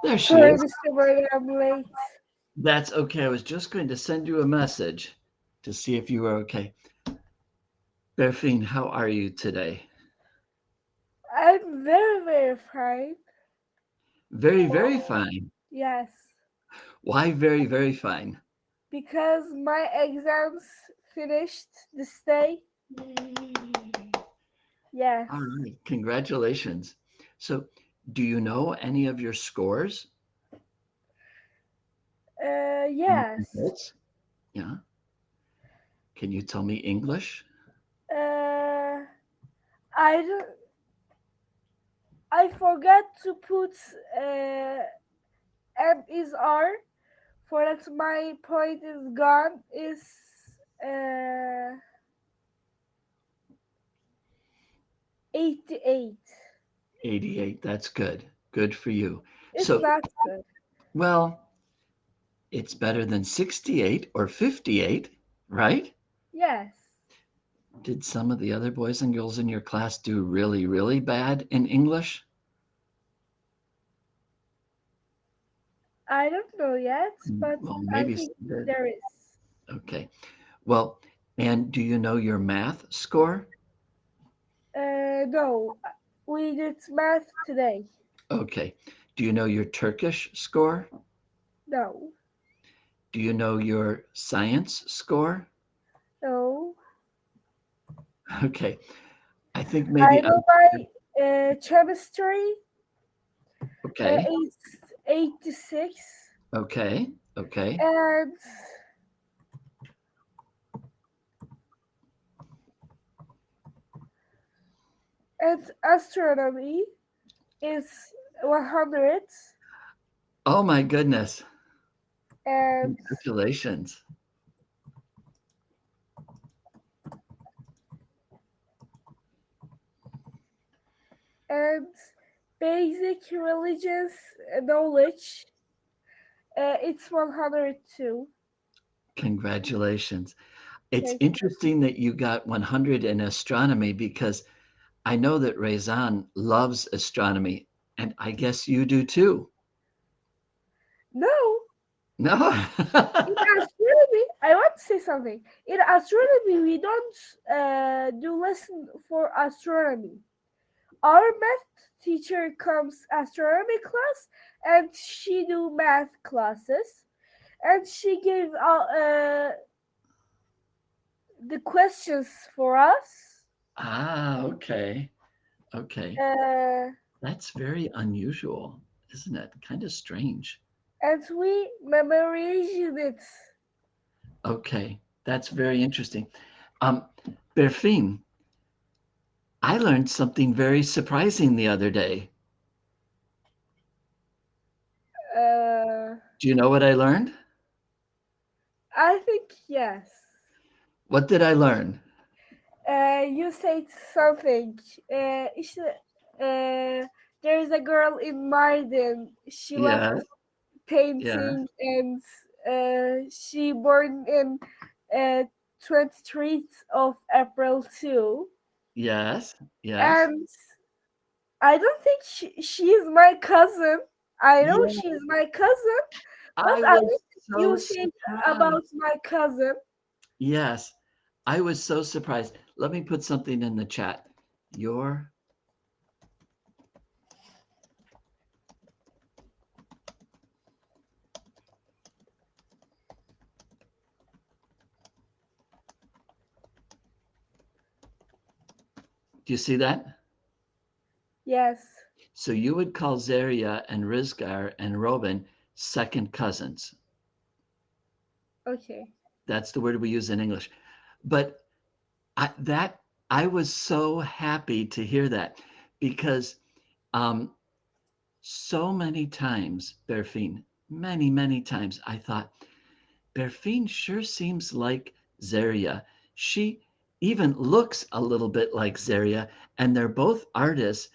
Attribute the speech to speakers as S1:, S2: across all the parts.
S1: There she
S2: Sorry,
S1: is.
S2: Mr. Boy, I'm late.
S1: That's okay. I was just going to send you a message to see if you were okay. Berfine, how are you today?
S2: I'm very, very fine.
S1: Very, very fine.
S2: Yes,
S1: Why very, very fine?
S2: because my exams finished this day. Yes.
S1: All right. Congratulations. So, do you know any of your scores? Any
S2: Yes.
S1: results? Yeah. Can you tell me English?
S2: Uh, I don't. I forgot to put M is R. For that, my point is gone. Is uh 88.
S1: 88. That's good. Good for you.
S2: It's
S1: So,
S2: not good.
S1: well, it's better than 68 or 58, right?
S2: Yes.
S1: Did some of the other boys and girls in your class do really, really bad in English?
S2: I don't know yet, but
S1: Well,
S2: I
S1: maybe
S2: think
S1: some did.
S2: there is.
S1: Okay. Well, and do you know your math score?
S2: No, we did math today.
S1: Okay. Do you know your Turkish score?
S2: No,
S1: Do you know your science score?
S2: no.
S1: Okay. I think
S2: I
S1: maybe
S2: know my chemistry.
S1: okay.
S2: It's 86,
S1: Okay. Okay.
S2: and astronomy is 100,
S1: Oh my goodness.
S2: and
S1: Congratulations.
S2: and basic religious knowledge. It's 102.
S1: Congratulations. It's
S2: Thank you.
S1: interesting that you got 100 in astronomy because I know that Rezan loves astronomy, and I guess you do too.
S2: No,
S1: No?
S2: in astronomy, I want to say something. In astronomy, we don't do lesson for astronomy. Our math teacher comes astronomy class, and she do math classes, and she gave the questions for us.
S1: Okay. Okay.
S2: Uh,
S1: That's very unusual, isn't it? Kind of strange.
S2: and we memorized it.
S1: Okay. That's very interesting. Um, Berfine, I learned something very surprising the other day.
S2: Uh,
S1: Do you know what I learned?
S2: I think yes.
S1: What did I learn?
S2: You said something. İşte, there is a girl in Mardin. She loved
S1: Yeah, yeah,
S2: painting, and she born in uh, 23rd of April too.
S1: yes, yes.
S2: And I don't think she is my cousin. I know
S1: Yeah,
S2: she is my cousin, but
S1: I
S2: I
S1: was
S2: think
S1: so
S2: you said
S1: surprised.
S2: about my cousin.
S1: Yes, I was so surprised. Let me put something in the chat. Your Do you see that?
S2: Yes.
S1: So you would call Zaria and Rizgar and Robin second cousins.
S2: Okay.
S1: That's the word we use in English. But I was so happy to hear that because um, so many times, Berfine, many, many times, I thought, Berfine sure seems like Zaria. She even looks a little bit like Zaria, and they're both artists.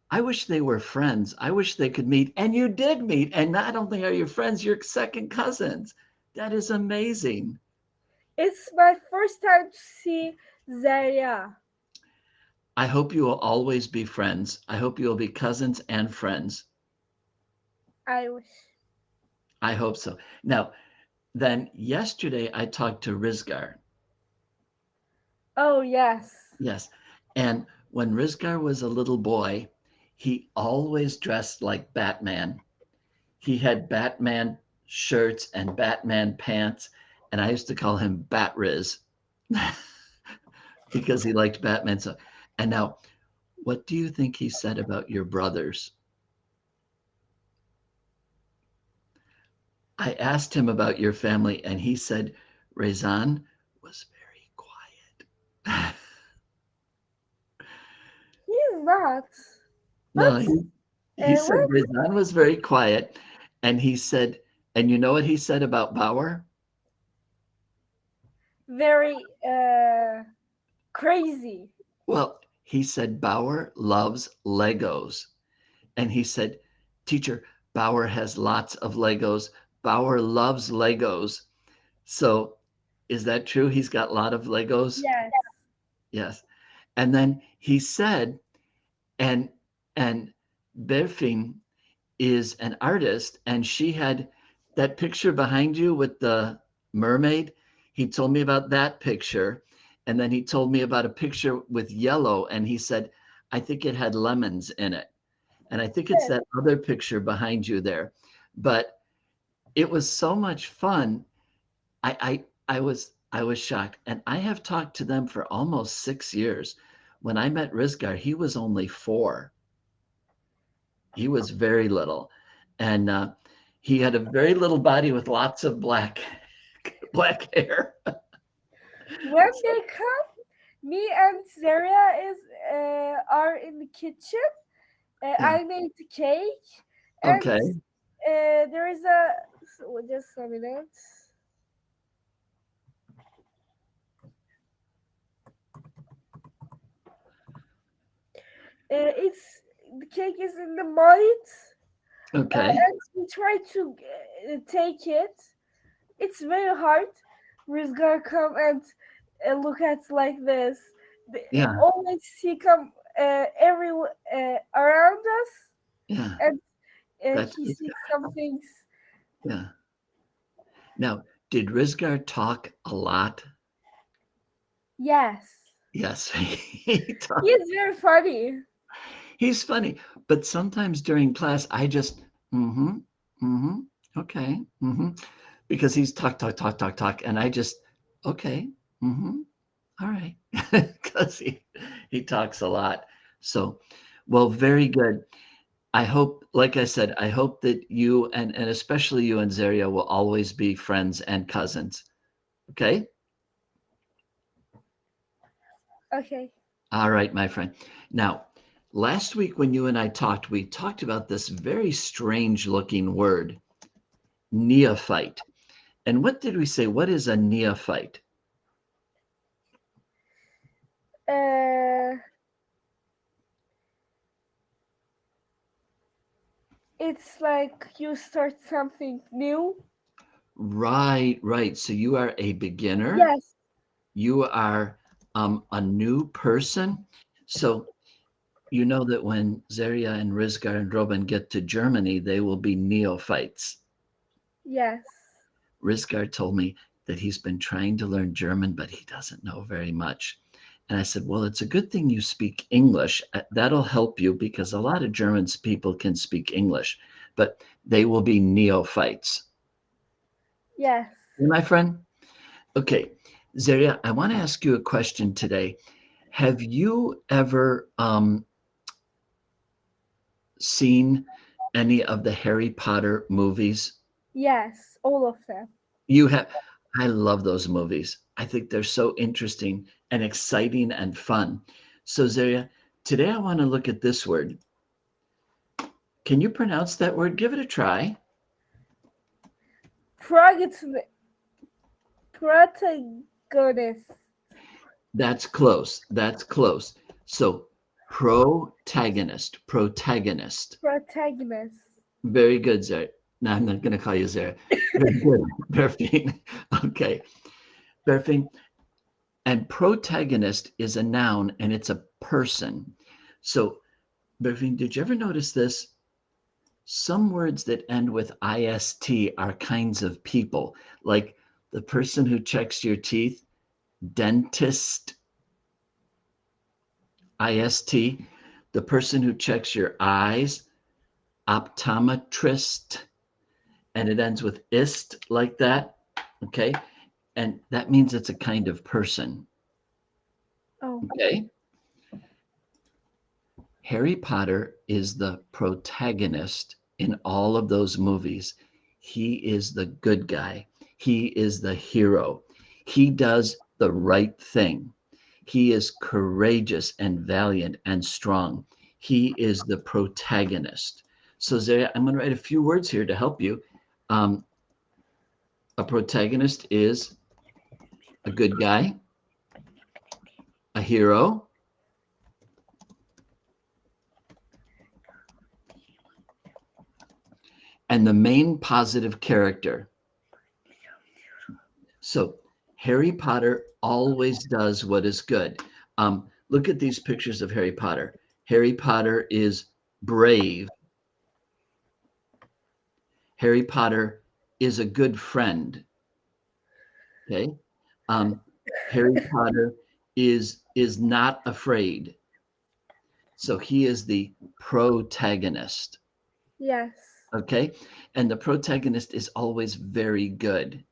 S1: I wish they were friends. I wish they could meet. And you did meet. And not only are you friends, you're second cousins. That is amazing.
S2: It's my first time to see Zaria.
S1: I hope you will always be friends. I hope you will be cousins and friends.
S2: I wish.
S1: I hope so. Now, then yesterday I talked to Rizgar.
S2: Oh, yes.
S1: Yes. And when Rizgar was a little boy, he always dressed like Batman. He had Batman shirts and Batman pants, and I used to call him Bat Riz because he liked Batman. So, and now, what do you think he said about your brothers? I asked him about your family, and he said Rezan was very quiet.
S2: He's not.
S1: No,
S2: But
S1: he said
S2: what?
S1: Rezan was very quiet, and he said, and you know what he said about Bauer?
S2: Very crazy.
S1: Well, he said Bauer loves Legos. And he said, teacher, Bauer has lots of Legos. Bauer loves Legos. So is that true? He's got a lot of Legos?
S2: Yes.
S1: Yes. And then he said, and Berfin is an artist, and she had that picture behind you with the mermaid. He told me about that picture. And then he told me about a picture with yellow, and he said, I think it had lemons in it. And I think it's that other picture behind you there. But it was so much fun. I was shocked. And I have talked to them for almost 6 years. When I met Rizgar, he was only 4. He was very little. And he had a very little body with lots of black hair.
S2: When they come, me and Zaria are in the kitchen. I made the cake, and
S1: Okay.
S2: there is a just a minute. It's the cake is in the mold,
S1: Okay.
S2: and we try to take it. It's very hard. Rizgar come and look at like this.
S1: Yeah.
S2: Always he come every around us,
S1: Yeah.
S2: and
S1: That's
S2: he
S1: Rizgar.
S2: sees some things.
S1: Yeah. Now, did Rizgar talk a lot?
S2: Yes.
S1: Yes.
S2: He is very funny.
S1: He's funny, but sometimes during class, I just, okay, because he's talk, and I just, okay, all right, because he talks a lot. So, well, very good. I hope, like I said, I hope that you and especially you and Zaria will always be friends and cousins. Okay?
S2: Okay.
S1: All right, my friend. Now, last week when you and I talked, we talked about this very strange looking word, neophyte. And what did we say? What is a neophyte?
S2: It's like you start something new.
S1: Right, right. So you are a beginner.
S2: Yes.
S1: You are a new person. So you know that when Zaria and Rizgar and Droban get to Germany, they will be neophytes.
S2: Yes.
S1: Rizgar told me that he's been trying to learn German, but he doesn't know very much. And I said, well, it's a good thing you speak English. That'll help you because a lot of German people can speak English, but they will be neophytes.
S2: Yes.
S1: My friend? Okay, Zaria, I want to ask you a question today. Have you ever seen any of the Harry Potter movies?
S2: Yes. All of them.
S1: You have. I love those movies. I think they're so interesting and exciting and fun. So, Zaria, today I want to look at this word. Can you pronounce that word? Give it a try.
S2: Protagonist.
S1: That's close. That's close. So, protagonist.
S2: Protagonist.
S1: Very good, Zaria. No, I'm not going to call you Zaria. Very good, Berfine. Okay, Berfine. And protagonist is a noun and it's a person. So, Berfine, did you ever notice this? some words that end with ist are kinds of people, like the person who checks your teeth, dentist, ist. The person who checks your eyes, optometrist, and it ends with ist, like that. Okay, and that means it's a kind of person.
S2: Oh.
S1: Okay. Harry Potter is the protagonist in all of those movies. He is the good guy. He is the hero. He does the right thing. He is courageous and valiant and strong. He is the protagonist. So Zaria, I'm going to write a few words here to help you. A protagonist is a good guy, a hero, and the main positive character. So Harry Potter always does what is good. Look at these pictures of Harry Potter. Harry Potter is brave. Harry Potter is a good friend. Okay. Harry Potter is not afraid. So he is the protagonist.
S2: Yes.
S1: Okay. And the protagonist is always very good.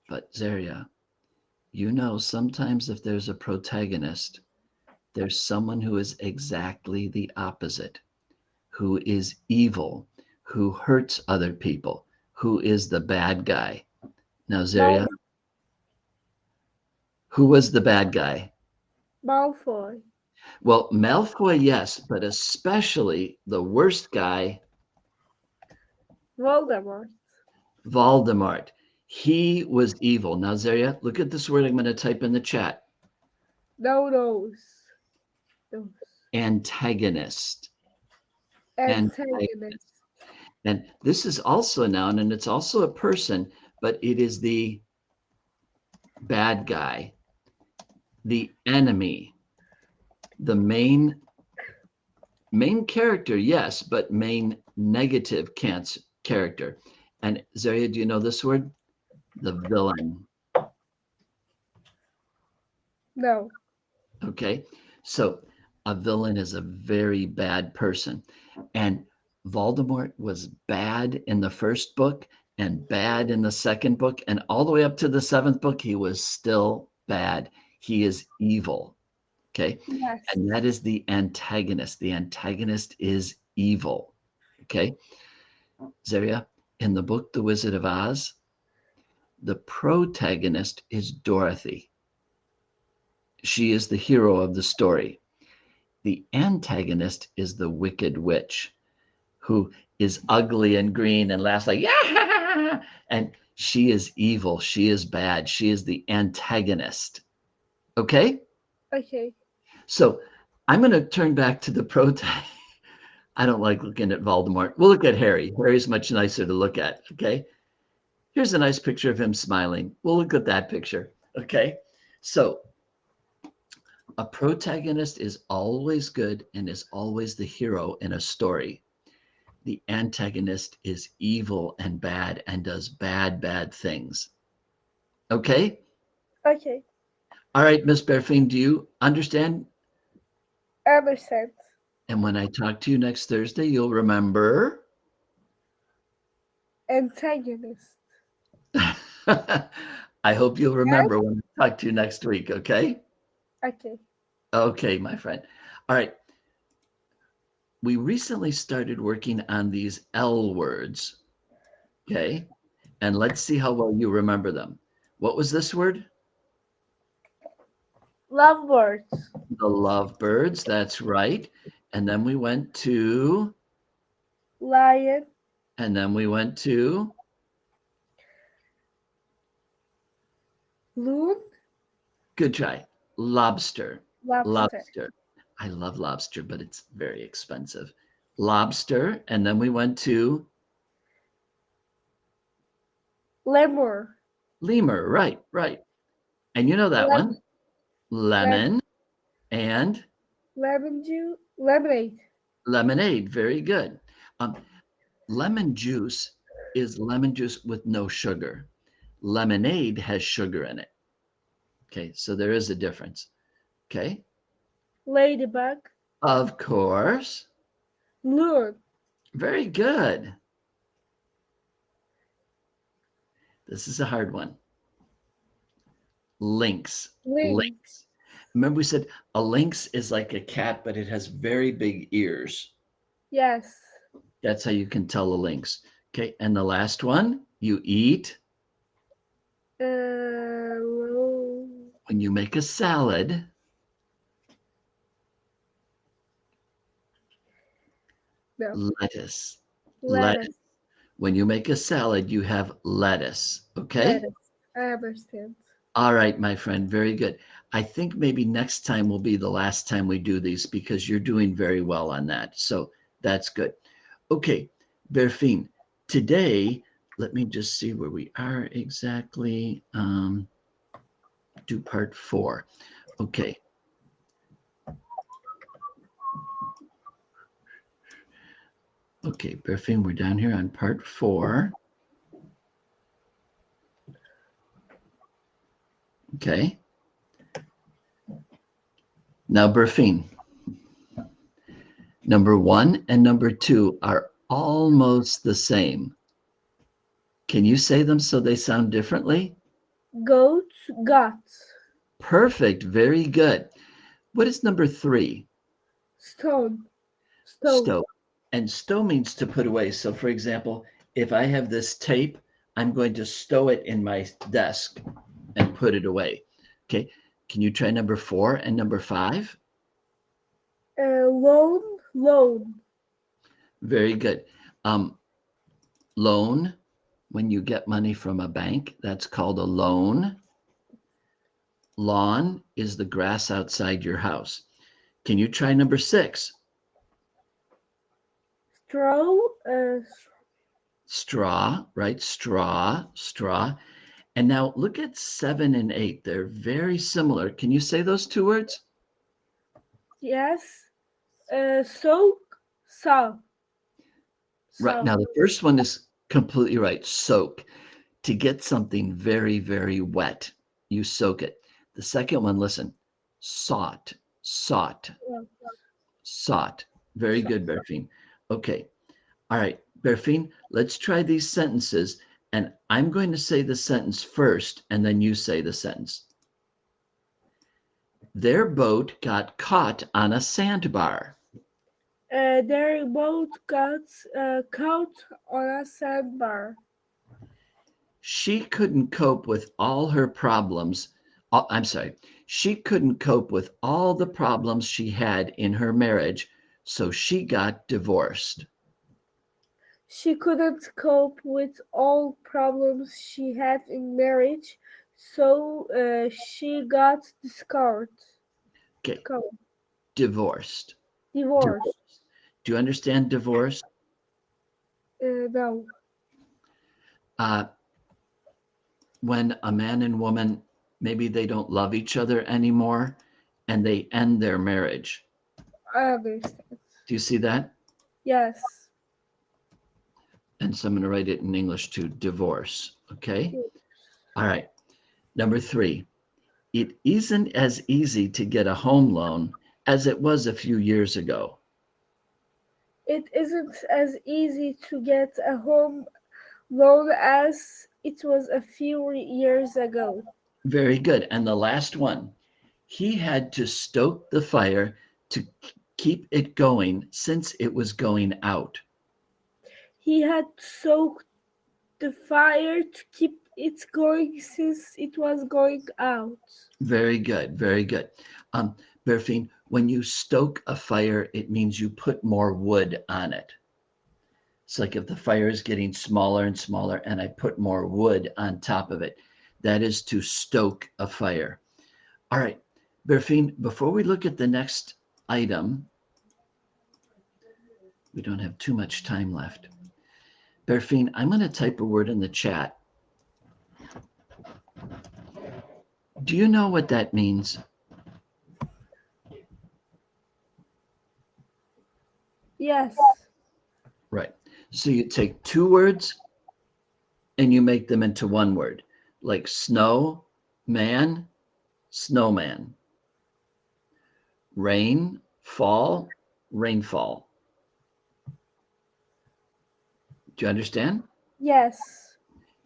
S1: But Zaria, you know, sometimes if there's a protagonist, there's someone who is exactly the opposite, who is evil, who hurts other people, who is the bad guy. Now, Zaria, who was the bad guy?
S2: Malfoy.
S1: Well, Malfoy, yes, but especially the worst guy,
S2: Voldemort.
S1: Voldemort. He was evil. Now, Zaria, look at this word I'm going to type in the chat.
S2: Those.
S1: Antagonist.
S2: Antagonist.
S1: And this is also a noun, and it's also a person, but it is the bad guy, the enemy, the main character, yes, but main negative character. And Zaria, do you know this word? The villain.
S2: No.
S1: Okay, so a villain is a very bad person. And Voldemort was bad in the first book and bad in the second book. And all the way up to the seventh book, he was still bad. He is evil. Okay.
S2: Yes.
S1: And that is the antagonist. The antagonist is evil. Okay. Zaria, in the book, The Wizard of Oz, the protagonist is Dorothy. She is the hero of the story. The antagonist is the Wicked Witch, who is ugly and green and laughs like, yeah, and she is evil. She is bad. She is the antagonist. Okay?
S2: Okay.
S1: So I'm going to turn back to the protagonist. I don't like looking at Voldemort. We'll look at Harry. Harry's much nicer to look at. Okay? Here's a nice picture of him smiling. We'll look at that picture. Okay? So a protagonist is always good and is always the hero in a story. The antagonist is evil and bad and does bad things. Okay?
S2: Okay.
S1: All right, Miss Berfine, do you understand?
S2: Understand.
S1: And when I talk to you next Thursday, you'll remember?
S2: Antagonist.
S1: I hope you'll remember when I talk to you next week, okay?
S2: Okay.
S1: Okay, my friend. All right. We recently started working on these L words, okay? And let's see how well you remember them. What was this word?
S2: Lovebirds.
S1: The lovebirds, that's right. And then we went to?
S2: Lion.
S1: And then we went to?
S2: Loon.
S1: Good try. Lobster.
S2: Lobster.
S1: I love lobster, but it's very expensive. Lobster. And then we went to?
S2: Lemur.
S1: Lemur. Right. And you know that one? Lemon. And?
S2: Lemon juice. Lemonade.
S1: Lemonade. Very good. Lemon juice is lemon juice with no sugar. Lemonade has sugar in it. Okay, so there is a difference. Okay.
S2: Ladybug.
S1: Of course.
S2: Loon.
S1: Very good. This is a hard one. Lynx. Lynx. Remember we said a lynx is like a cat, but it has very big ears.
S2: Yes.
S1: That's how you can tell a lynx. Okay, and the last one, you eat. When you make a salad.
S2: No.
S1: Lettuce. Lettuce. When you make a salad, you have lettuce. Okay?
S2: Lettuce. I understand.
S1: All right, my friend. Very good. I think maybe next time will be the last time we do these because you're doing very well on that. So that's good. Okay, Berfine, today, let me just see where we are exactly. Do part 4. Okay. Okay, Berfine, we're down here on part 4. Okay. Now, Berfine, number 1 and number 2 are almost the same. Can you say them so they sound differently?
S2: Goat, got.
S1: Perfect. Very good. What is number 3?
S2: Stone.
S1: Stow. And stow means to put away. So, for example, if I have this tape, I'm going to stow it in my desk and put it away. Okay. Can you try number 4 and number 5?
S2: Loan.
S1: Very good. Loan, when you get money from a bank, that's called a loan. Lawn is the grass outside your house. Can you try number 6? Straw, right? Straw. And now look at 7 and 8. They're very similar. Can you say those 2 words?
S2: Yes. Soak, soak.
S1: Right. Now the first one is completely right. Soak. To get something very, very wet, you soak it. The second one, listen. Sought. Very good, Berfine. Okay. All right, Berfine, let's try these sentences. And I'm going to say the sentence first, and then you say the sentence. Their boat got caught on a sandbar.
S2: Their boat got caught on a sandbar.
S1: She couldn't cope with all her problems. She couldn't cope with all the problems she had in her marriage, so she got divorced.
S2: She couldn't cope with all problems she had in marriage, so she got discarded.
S1: Okay. Divorced.
S2: Divorce.
S1: Do you understand divorce?
S2: No.
S1: When a man and woman, maybe they don't love each other anymore and they end their marriage.
S2: I understand.
S1: Do you see that?
S2: Yes.
S1: And so I'm going to write it in English too. Divorce. Okay. All right. Number 3. It isn't as easy to get a home loan as it was a few years ago.
S2: It isn't as easy to get a home loan as it was a few years ago.
S1: Very good. And the last one. He had to stoke the fire to keep it going since it was going out.
S2: He had soaked the fire to keep it going since it was going out.
S1: Very good. Very good. Berfine, when you stoke a fire, it means you put more wood on it. It's like if the fire is getting smaller and smaller and I put more wood on top of it. That is to stoke a fire. All right, Berfine, before we look at the next item, we don't have too much time left. Berfine, I'm going to type a word in the chat. Do you know what that means?
S2: Yes.
S1: Right. So you take two words and you make them into one word, like snow, man, snowman. Rain, fall, rainfall. Do you understand?
S2: Yes.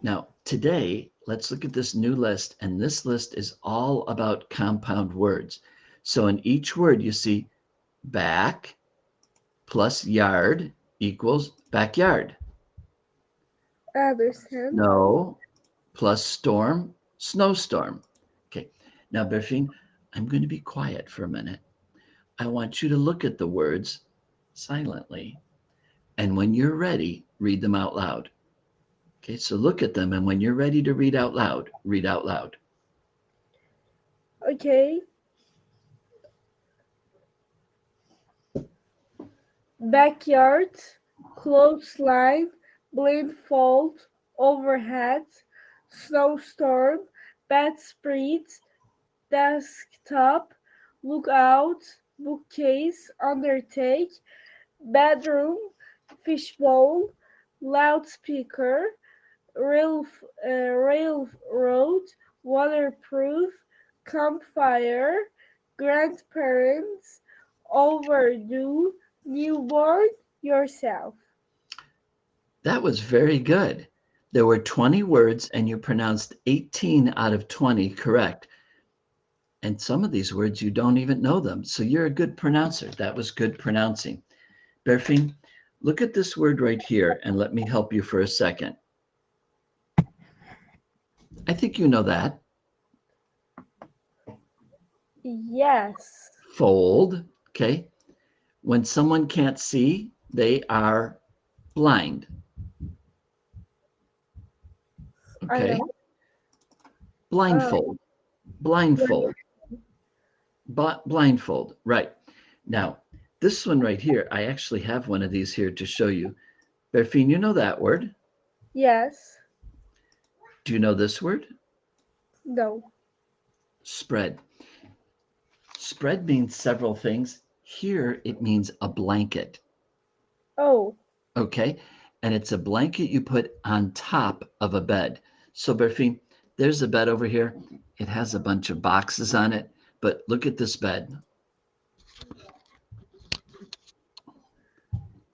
S1: Now, today, let's look at this new list, and this list is all about compound words. So in each word, you see back plus yard equals backyard.
S2: I understand.
S1: Snow plus storm, snowstorm. Okay, now, Berfine, I'm going to be quiet for a minute. I want you to look at the words silently. And when you're ready, read them out loud. Okay, so look at them, and when you're ready to read out loud, read out loud.
S2: Okay. Backyard, clothesline, blindfold, overhead, snowstorm, bedspread, desktop, lookout, bookcase, undertake, bedroom, fishbowl, loudspeaker, railroad, waterproof, campfire, grandparents, overdue, newborn, yourself.
S1: That was very good. There were 20 words and you pronounced 18 out of 20 correct. And some of these words, you don't even know them. So you're a good pronouncer. That was good pronouncing. Berfine, look at this word right here and let me help you for a second. I think you know that.
S2: Yes.
S1: Fold, okay? When someone can't see, they are blind. Okay? Blindfold, blindfold, blindfold, right. Now, this one right here, I actually have one of these here to show you. Berfine, you know that word?
S2: Yes.
S1: Do you know this word?
S2: No.
S1: Spread. Spread means several things. Here, it means a blanket.
S2: Oh.
S1: Okay? And it's a blanket you put on top of a bed. So, Berfine, there's a bed over here. It has a bunch of boxes on it, but look at this bed.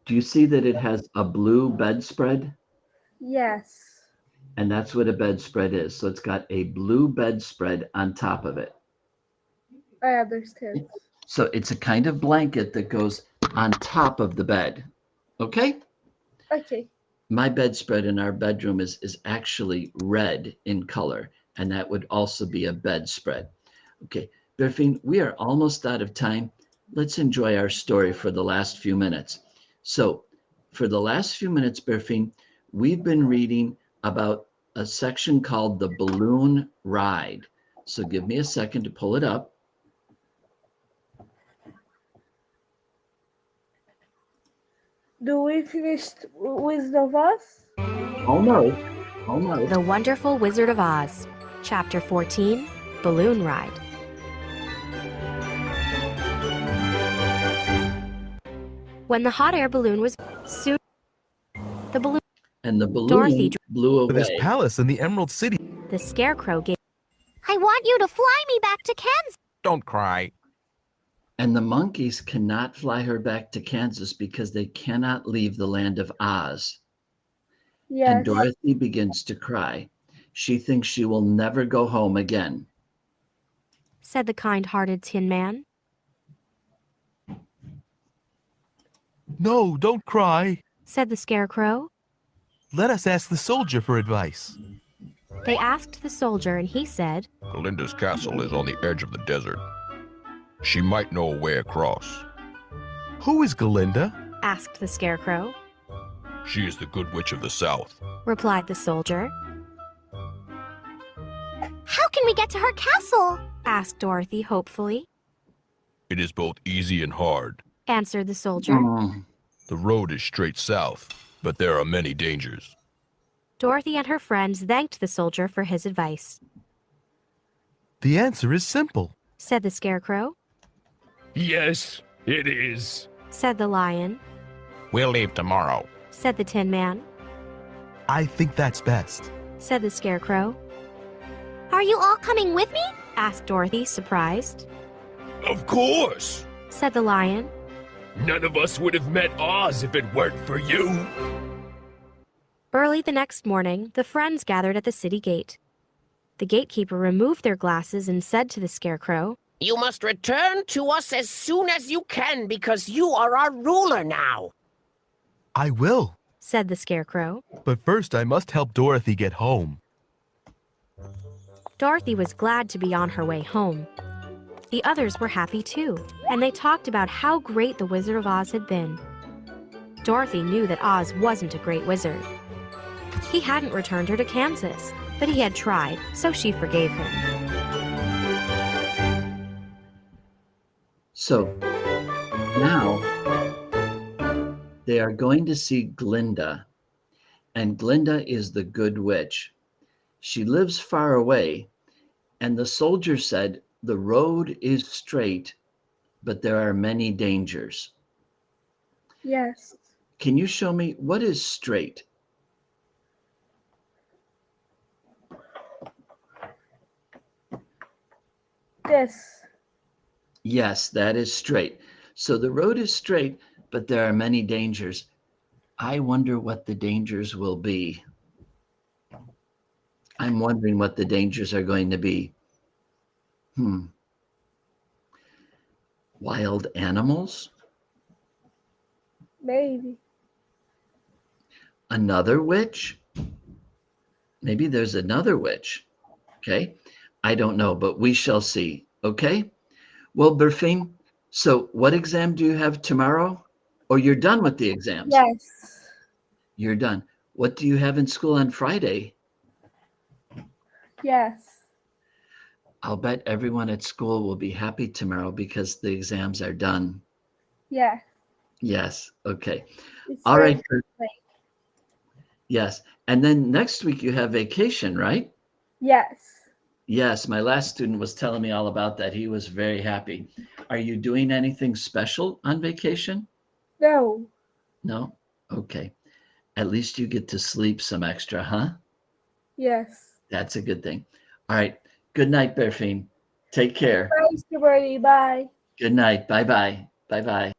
S1: Do you see that it has a blue bedspread?
S2: Yes.
S1: And that's what a bedspread is. So it's got a blue bedspread on top of it.
S2: I understand.
S1: So it's a kind of blanket that goes on top of the bed. Okay?
S2: Okay.
S1: My bedspread in our bedroom is actually red in color, and that would also be a bedspread. Okay, Berfine, we are almost out of time. Let's enjoy our story for the last few minutes. So for the last few minutes, Berfine, we've been reading about a section called the balloon ride. So give me a second to pull it up.
S2: Do we finish Wizard of Oz?
S1: Almost. Almost.
S3: The Wonderful Wizard of Oz, Chapter 14, Balloon Ride. When the hot air balloon was soon, the balloon
S1: And the balloon
S3: Dorothy
S1: blew away.
S4: This palace in the Emerald City.
S3: the Scarecrow gave.
S5: I want you to fly me back to Kansas.
S4: Don't cry.
S1: And the monkeys cannot fly her back to Kansas because they cannot leave the land of Oz.
S2: Yes.
S1: And Dorothy begins to cry. She thinks she will never go home again.
S3: Said the kind-hearted Tin Man.
S4: No, don't cry.
S3: Said the Scarecrow.
S4: Let us ask the soldier for advice.
S3: They asked the soldier, and he said,
S6: Galinda's castle is on the edge of the desert. She might know a way across.
S4: Who is Galinda?
S3: asked the Scarecrow.
S6: She is the good witch of the south.
S3: Replied the soldier.
S5: How can we get to her castle?
S3: Asked Dorothy hopefully.
S6: It is both easy and hard.
S3: Answered the soldier.
S6: The road is straight south, but there are many dangers.
S3: Dorothy and her friends thanked the soldier for his advice.
S4: The answer is simple.
S3: Said the Scarecrow.
S7: Yes, it is.
S3: Said the Lion.
S6: We'll leave tomorrow.
S3: said the Tin Man.
S4: I think that's best.
S3: Said the Scarecrow.
S5: Are you all coming with me?
S3: Asked Dorothy, surprised.
S7: Of course!
S3: Said the Lion.
S7: None of us would have met Oz if it weren't for you.
S3: Early the next morning, the friends gathered at the city gate. The gatekeeper removed their glasses and said to the Scarecrow,
S8: You must return to us as soon as you can because you are our ruler now.
S4: I will.
S3: said the Scarecrow.
S4: But first I must help Dorothy get home.
S3: Dorothy was glad to be on her way home. The others were happy too, and they talked about how great the Wizard of Oz had been. Dorothy knew that Oz wasn't a great wizard. He hadn't returned her to Kansas, but he had tried, so she forgave him.
S1: So now they are going to see Glinda, and Glinda is the good witch. She lives far away, and the soldier said, the road is straight, but there are many dangers.
S2: Yes.
S1: Can you show me what is straight?
S2: This.
S1: Yes, that is straight. So the road is straight, but there are many dangers. I wonder what the dangers will be. I'm wondering what the dangers are going to be. Wild animals?
S2: Maybe.
S1: Another witch? Maybe there's another witch. Okay. I don't know, but we shall see. Okay. Well, Berfine, so what exam do you have tomorrow? Or you're done with the exams?
S2: Yes.
S1: You're done. What do you have in school on Friday?
S2: Yes.
S1: I'll bet everyone at school will be happy tomorrow because the exams are done.
S2: Yeah.
S1: Yes. Okay.
S2: It's
S1: All right.
S2: late.
S1: Yes. And then next week you have vacation, right?
S2: Yes.
S1: Yes. My last student was telling me all about that. He was very happy. Are you doing anything special on vacation?
S2: No.
S1: No? Okay. At least you get to sleep some extra, huh?
S2: Yes.
S1: That's a good thing. All right. Good night, Berfine. Take care.
S2: Bye, Mr. Birdie. Bye.
S1: Good night. Bye-bye. Bye-bye.